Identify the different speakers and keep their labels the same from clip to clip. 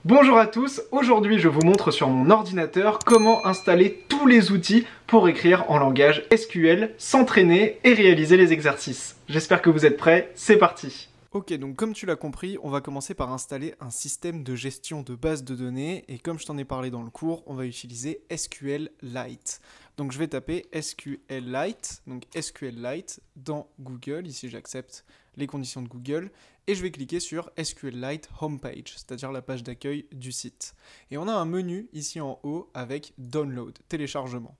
Speaker 1: Bonjour à tous, aujourd'hui je vous montre sur mon ordinateur comment installer tous les outils pour écrire en langage SQL, s'entraîner et réaliser les exercices. J'espère que vous êtes prêts, c'est parti! Ok, donc comme tu l'as compris, on va commencer par installer un système de gestion de base de données et comme je t'en ai parlé dans le cours, on va utiliser SQLite. Donc je vais taper SQLite, donc SQLite dans Google, ici j'accepte les conditions de Google et je vais cliquer sur SQLite Homepage, c'est-à-dire la page d'accueil du site. Et on a un menu ici en haut avec Download, téléchargement.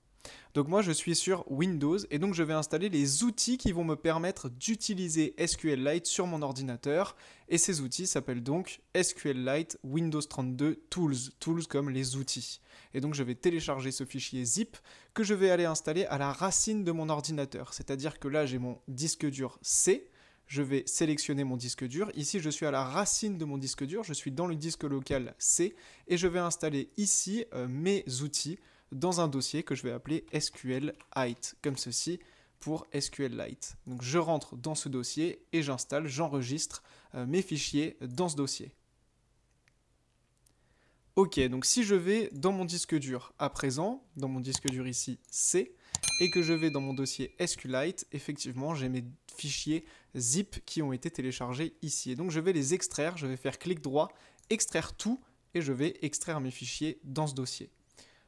Speaker 1: Donc moi je suis sur Windows et donc je vais installer les outils qui vont me permettre d'utiliser SQLite sur mon ordinateur et ces outils s'appellent donc SQLite Windows 32 Tools, tools comme les outils. Et donc je vais télécharger ce fichier zip que je vais aller installer à la racine de mon ordinateur, c'est-à-dire que là j'ai mon disque dur C, je vais sélectionner mon disque dur, ici je suis à la racine de mon disque dur, je suis dans le disque local C et je vais installer ici mes outils dans un dossier que je vais appeler SQLite, comme ceci pour SQLite. Donc je rentre dans ce dossier et j'installe, j'enregistre mes fichiers dans ce dossier. Ok, donc si je vais dans mon disque dur à présent, dans mon disque dur ici C, et que je vais dans mon dossier SQLite, effectivement j'ai mes fichiers zip qui ont été téléchargés ici. Et donc je vais les extraire, je vais faire clic droit, extraire tout, et je vais extraire mes fichiers dans ce dossier.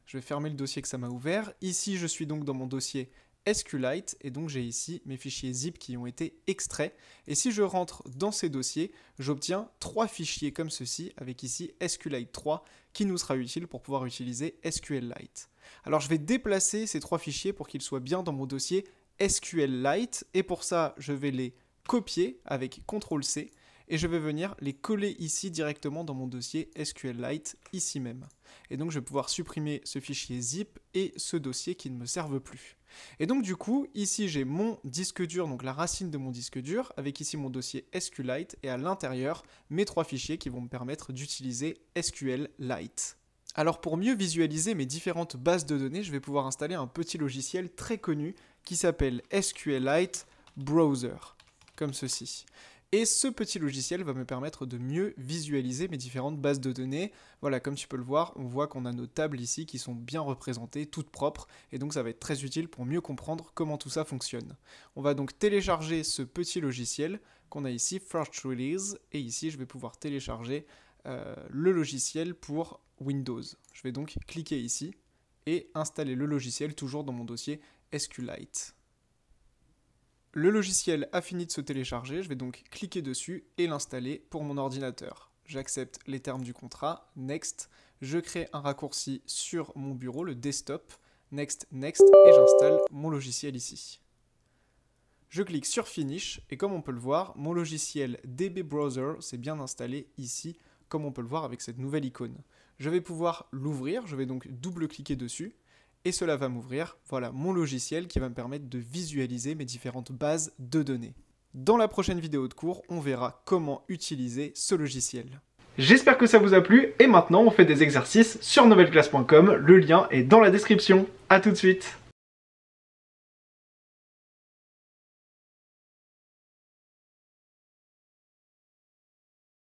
Speaker 1: Je vais fermer le dossier que ça m'a ouvert. Ici, je suis donc dans mon dossier SQLite et donc j'ai ici mes fichiers zip qui ont été extraits. Et si je rentre dans ces dossiers, j'obtiens 3 fichiers comme ceci avec ici SQLite 3 qui nous sera utile pour pouvoir utiliser SQLite. Alors je vais déplacer ces 3 fichiers pour qu'ils soient bien dans mon dossier SQLite et pour ça, je vais les copier avec CTRL-C et je vais venir les coller ici directement dans mon dossier SQLite, ici même. Et donc je vais pouvoir supprimer ce fichier zip et ce dossier qui ne me servent plus. Et donc du coup, ici j'ai mon disque dur, donc la racine de mon disque dur, avec ici mon dossier SQLite et à l'intérieur, mes 3 fichiers qui vont me permettre d'utiliser SQLite. Alors pour mieux visualiser mes différentes bases de données, je vais pouvoir installer un petit logiciel très connu qui s'appelle SQLite Browser, comme ceci. Et ce petit logiciel va me permettre de mieux visualiser mes différentes bases de données. Voilà, comme tu peux le voir, on voit qu'on a nos tables ici qui sont bien représentées, toutes propres, et donc ça va être très utile pour mieux comprendre comment tout ça fonctionne. On va donc télécharger ce petit logiciel qu'on a ici, First Release, et ici je vais pouvoir télécharger le logiciel pour Windows. Je vais donc cliquer ici et installer le logiciel toujours dans mon dossier SQLite. Le logiciel a fini de se télécharger, je vais donc cliquer dessus et l'installer pour mon ordinateur. J'accepte les termes du contrat, Next, je crée un raccourci sur mon bureau, le desktop, Next, Next, et j'installe mon logiciel ici. Je clique sur Finish, et comme on peut le voir, mon logiciel DB Browser s'est bien installé ici, comme on peut le voir avec cette nouvelle icône. Je vais pouvoir l'ouvrir, je vais donc double-cliquer dessus, et cela va m'ouvrir, voilà, mon logiciel qui va me permettre de visualiser mes différentes bases de données. Dans la prochaine vidéo de cours, on verra comment utiliser ce logiciel. J'espère que ça vous a plu et maintenant on fait des exercices sur novelleclasse.com, le lien est dans la description. A tout de suite.